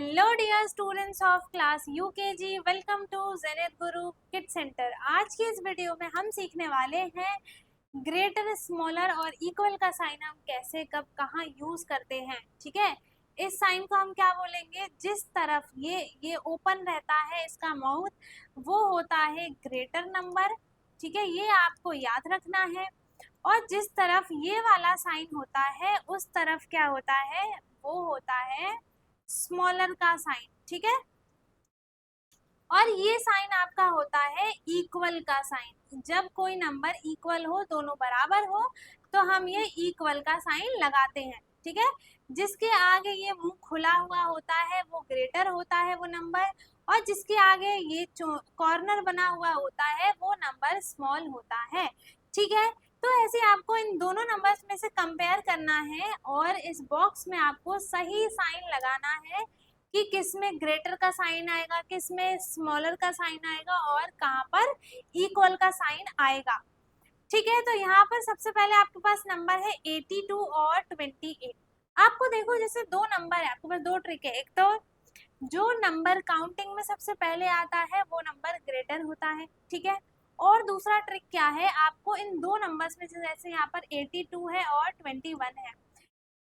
Hello dear students of class UKG, welcome to Zenith Guru Kid Centre. आज की इस video में हम सीखने वाले हैं ग्रेटर, स्मॉलर और इक्वल का साइन हम कैसे कब कहाँ यूज करते हैं। ठीक है, इस साइन को हम क्या बोलेंगे, जिस तरफ ये ओपन रहता है इसका माउथ, वो होता है ग्रेटर नंबर। ठीक है, ये आपको याद रखना है। और जिस तरफ ये वाला साइन होता है उस तरफ क्या होता है, वो होता है स्मॉलर का साइन। ठीक है, और ये साइन आपका होता है इक्वल का साइन। जब कोई नंबर इक्वल हो, दोनों बराबर हो, तो हम ये इक्वल का साइन लगाते हैं। ठीक है, जिसके आगे ये मुंह खुला हुआ होता है वो ग्रेटर होता है वो नंबर, और जिसके आगे ये कॉर्नर बना हुआ होता है वो नंबर स्मॉल होता है। ठीक है, तो ऐसे आपको इन दोनों नंबर्स में से कंपेयर करना है और इस बॉक्स में आपको सही साइन लगाना है कि किस में ग्रेटर का साइन आएगा, किस में स्मॉलर का साइन आएगा और कहाँ पर इक्वल का साइन आएगा। ठीक है, तो यहाँ पर सबसे पहले आपके पास नंबर है 82 और 28। आपको देखो, जैसे दो नंबर है, आपके पास दो ट्रिक है। एक तो जो नंबर काउंटिंग में सबसे पहले आता है वो नंबर ग्रेटर होता है। ठीक है, और दूसरा ट्रिक क्या है, आपको इन दो नंबर्स में से, जैसे यहाँ पर 82 है और 21 है,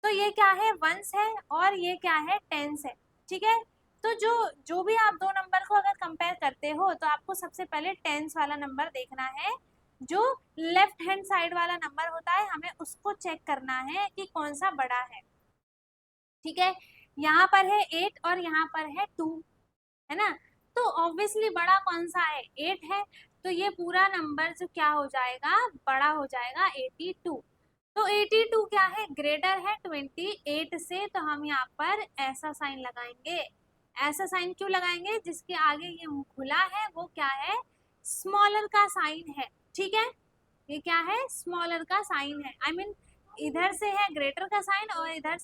तो ये क्या है, वंस है और ये क्या है, टेंस है। ठीक है, तो जो जो भी आप दो नंबर को अगर कंपेयर करते हो तो आपको सबसे पहले टेंस वाला नंबर देखना है। जो लेफ्ट हैंड साइड वाला नंबर होता है हमें उसको चेक करना है कि कौन सा बड़ा है। ठीक है, यहाँ पर है 8 और यहाँ पर है 2, है ना, तो ऑब्वियसली बड़ा कौन सा है, 8 है। तो ये पूरा नंबर जो क्या हो जाएगा, बड़ा हो जाएगा 82। तो 82 क्या है, ग्रेटर है 28 से, तो हम यहाँ पर ऐसा साइन लगाएंगे। ऐसा साइन क्यों लगाएंगे, जिसके आगे ये मुंह खुला है वो क्या है, स्मॉलर का साइन है। ठीक है, ये क्या है, स्मॉलर का साइन है। आई मीन इधर से है ग्रेटर का साइन और इधर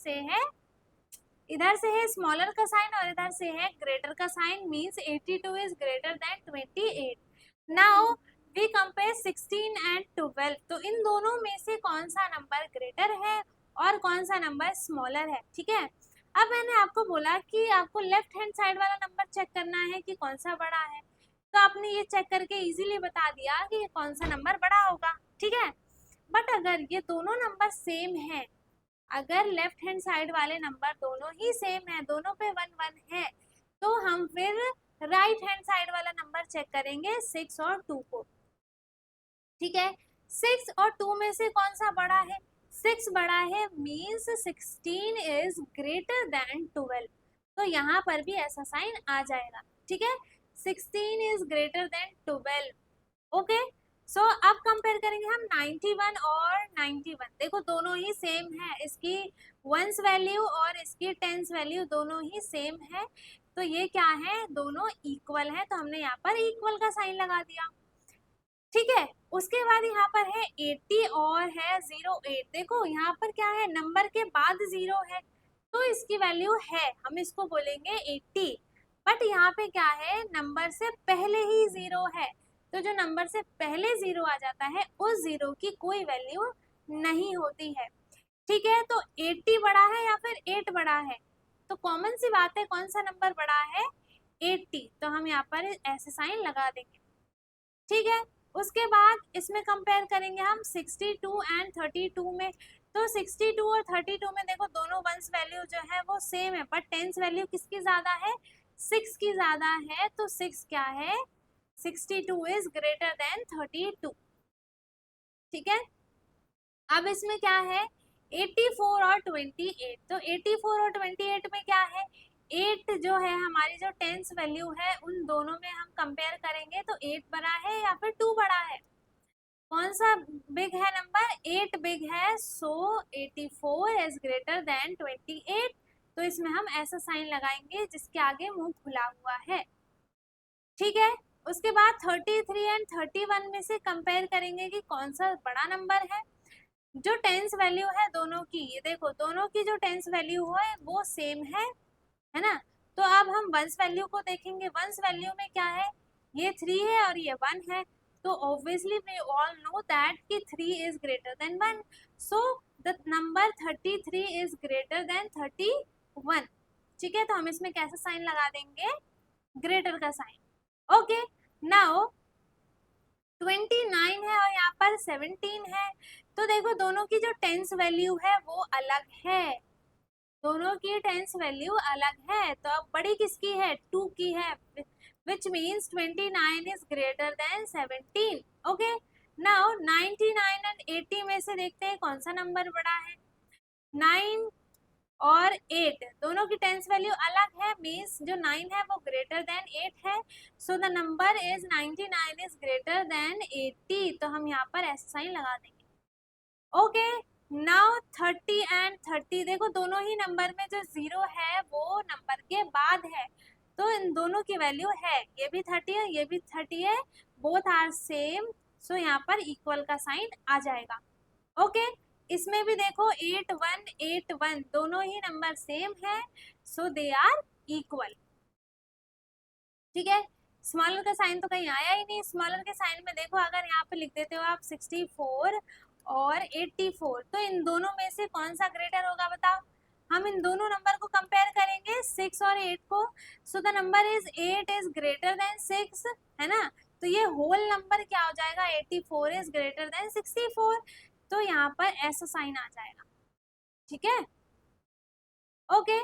से है स्मॉलर का साइन और इधर से है ग्रेटर का sign. Means 82 is greater than 28। Now we compare 16 and 12। तो इन दोनों में से कौन सा नंबर ग्रेटर है और कौन सा नंबर स्मॉलर है। ठीक है, अब मैंने आपको बोला कि आपको लेफ्ट हैंड साइड वाला नंबर चेक करना है कि कौन सा बड़ा है, तो आपने ये चेक करके इजीली बता दिया कि ये कौन सा नंबर बड़ा होगा। ठीक है, बट अगर ये दोनों नंबर सेम है, अगर लेफ्ट हैंड साइड वाले नंबर दोनों ही सेम है, दोनों पे 1 1 है, तो हम फिर राइट हैंड साइड वाला नंबर चेक करेंगे 6 और 2 को। ठीक है, 6 और 2 में से कौन सा बड़ा है, 6 बड़ा है, मींस 16 इज ग्रेटर देन 12। तो यहाँ पर भी ऐसा साइन आ जाएगा। ठीक है, 16 इज ग्रेटर देन 12। ओके, सो अब कंपेयर करेंगे हम 91 और 91। देखो दोनों ही सेम है, इसकी वंस वैल्यू और इसकी टेंस वैल्यू दोनों ही सेम है, तो ये क्या है, दोनों इक्वल है, तो हमने यहाँ पर इक्वल का साइन लगा दिया। ठीक है, उसके बाद यहाँ पर है 80 और है 08। देखो यहाँ पर क्या है, नंबर के बाद 0 है, तो इसकी वैल्यू है, हम इसको बोलेंगे 80। बट यहाँ पे क्या है, नंबर से पहले ही 0 है, तो जो नंबर से पहले 0 आ जाता है उस 0 की कोई वैल्यू नहीं होती है। ठीक है, तो 80 बड़ा है या फिर 8 बड़ा है, तो कॉमन सी बात है, कौन सा नंबर बड़ा है, 80, तो हम यहाँ पर ऐसे साइन लगा देंगे। ठीक है, उसके बाद इसमें कंपेयर करेंगे हम 62 एंड 32 में। तो 62 और 32 में देखो दोनों वंस वैल्यू जो है वो सेम है, बट टेंस वैल्यू किसकी ज्यादा है, 6 की ज्यादा है, तो 6 क्या है, 62 इज ग्रेटर देन 32। ठीक है, अब इसमें क्या है, 84 और 28। तो 84 और 28 में क्या है, 8 जो है हमारी जो टेंस वैल्यू है, उन दोनों में हम कंपेयर करेंगे तो 8 बड़ा है या फिर 2 बड़ा है, कौन सा बिग है नंबर, 8 बिग है, सो 84 इज ग्रेटर देन 28। तो इसमें हम ऐसा साइन लगाएंगे जिसके आगे मुंह खुला हुआ है। ठीक है, उसके बाद 33 एंड 31 में से कंपेयर करेंगे कि कौन सा बड़ा नंबर है। जो टेंस वैल्यू है दोनों की, ये देखो दोनों की जो टेंस वैल्यू है वो सेम है ना। तो अब हम वंस वैल्यू को देखेंगे, वंस वैल्यू में क्या है, ये 3 है और ये 1 है, तो obviously we all know that कि 3 is greater than 1, so the number 33 is greater than 31। ठीक है, तो हम इसमें कैसा साइन लगा देंगे, ग्रेटर का साइन। ओके, नाउ 29 है और यहाँ पर 17 है, तो देखो दोनों की जो टेंस वैल्यू है वो अलग है, दोनों की टेंस वैल्यू अलग है। तो अब बड़ी किसकी है, 2 की है, which means 29 is greater than 17। Okay, now 99 and 80 में से देखते हैं कौन सा नंबर बड़ा है। 9 और 8 दोनों की टेंस वैल्यू अलग है, मीन्स जो 9 है वो ग्रेटर देन 8 है, सो the number is 99 is greater then 80। तो हम यहाँ पर ऐसा साइन लगा देंगे। ओके, नाउ 30 एंड 30, देखो दोनों ही नंबर में जो 0 है वो नंबर के बाद है, तो इन दोनों की वैल्यू है, ये भी 30 है ये भी 30 है, बोथ आर सेम, सो यहाँ पर इक्वल का साइन आ जाएगा। ओके, इसमें भी देखो 8 1 8 1 दोनों ही नंबर सेम है, सो दे आर इक्वल। ठीक है, स्मॉलर का साइन तो कहीं आया ही नहीं, स्मॉलर के साइन में देखो अगर यहाँ पे लिख देते हो आप 64 और 84, तो इन दोनों में से कौन सा ग्रेटर होगा बताओ। हम इन दोनों नंबर को कंपेयर करेंगे 6 और 8 को, सो the number is 8 is greater then 6, है ना, तो ये होल नंबर क्या हो जाएगा, 84 इज ग्रेटर देन 64, तो यहाँ पर ऐसा साइन आ जाएगा। ठीक है, ओके,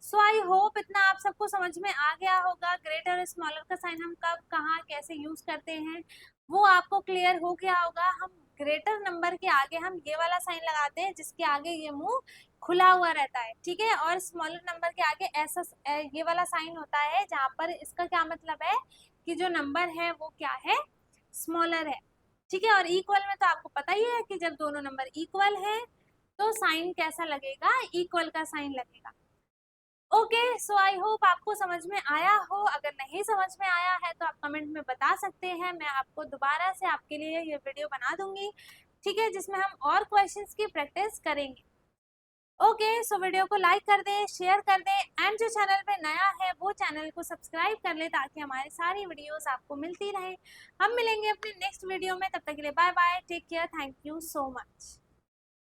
सो आई होप इतना आप सबको समझ में आ गया होगा, ग्रेटर और स्मॉलर का साइन हम कब कहाँ कैसे यूज करते हैं वो आपको क्लियर हो गया होगा। हम ग्रेटर नंबर के आगे हम ये वाला साइन लगाते हैं जिसके आगे ये मुंह खुला हुआ रहता है, ठीक है, और स्मॉलर नंबर के आगे ऐसा ये वाला साइन होता है जहाँ पर इसका क्या मतलब है कि जो नंबर है वो क्या है, स्मॉलर है। ठीक है, और इक्वल में तो आपको पता ही है कि जब दोनों नंबर इक्वल है तो साइन कैसा लगेगा, इक्वल का साइन लगेगा। ओके, सो आई होप आपको समझ में आया हो, अगर नहीं समझ में आया है तो आप कमेंट में बता सकते हैं, मैं आपको दोबारा से आपके लिए ये वीडियो बना दूंगी, ठीक है, जिसमें हम और क्वेश्चंस की प्रैक्टिस करेंगे। ओके, सो वीडियो को लाइक कर दे, शेयर कर दे, एंड जो चैनल पे नया है वो चैनल को सब्सक्राइब कर ले ताकि हमारी सारी वीडियोस आपको मिलती रहे। हम मिलेंगे अपने नेक्स्ट वीडियो में, तब तक के लिए bye bye, take care, thank you so much.